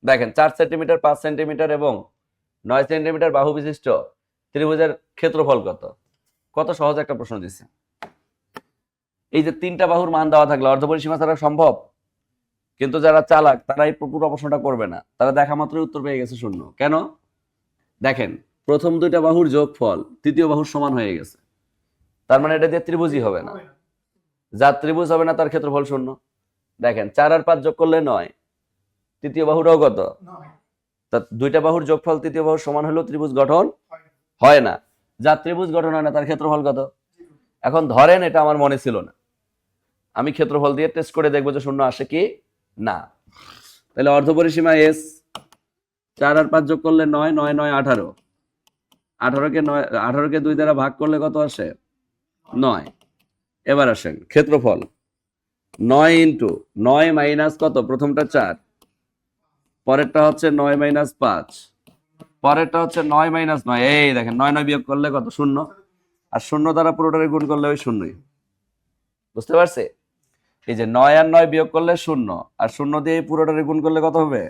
দেখেন 4 centimetre 5 centimetre এবং 9 centimetre বাহু বিশিষ্ট ত্রিভুজের ক্ষেত্রফল কত? কত সহজ একটা প্রশ্ন দিচ্ছে। এই যে 3টা বাহুর মান দেওয়া থাকলে অর্ধপরিসীমা ছাড়া সম্ভব, কিন্তু যারা চালাক তারা এই পুরো প্রশ্নটা করবে না, তারা দেখা মাত্রই উত্তর পেয়ে গেছে শূন্য। কেন? দেখেন প্রথম 2টা বাহুর যোগফল তৃতীয় বাহুর সমান হয়ে গেছে, তার মানে এটা দিয়ে ত্রিভুজই হবে না। যার ত্রিভুজ হবে না তার ক্ষেত্রফল শূন্য। দেখেন 4 আর 5 যোগ করলে 9, তৃতীয় বাহুটাও কত? তা 2টা বাহুর যোগফল তৃতীয় বাহুর সমান হলেও ত্রিভুজ গঠন হয় না। যার ত্রিভুজ গঠন হয় না তার ক্ষেত্রফল কত? এখন ধরেন এটা আমার মনে ছিল না, আমি ক্ষেত্রফল দিয়ে টেস্ট করে দেখবো যে শূন্য আসে কি না। তাহলে অর্ধপরিসীমা এস, 4 আর 5 যোগ করলে 9, 9 9 18, 18কে 2 দ্বারা ভাগ করলে কত আসে? 9। এবার আসেন ক্ষেত্রফল 9 ইন্টু 9 মাইনাস কত? প্রথমটা 4, পরেরটা হচ্ছে 9 মাইনাস 5, পরেরটা হচ্ছে 9 মাইনাস 9। এই দেখেন 9 9 বিয়োগ করলে কত? শূন্য। আর শূন্য দ্বারা পুরোটারে গুণ করলে ওই শূন্যই। বুঝতে পারছে? এই যে 9 আর 9 বিয়োগ করলে শূন্য, আর শূন্য দিয়ে পুরোটারে গুণ করলে কত হবে?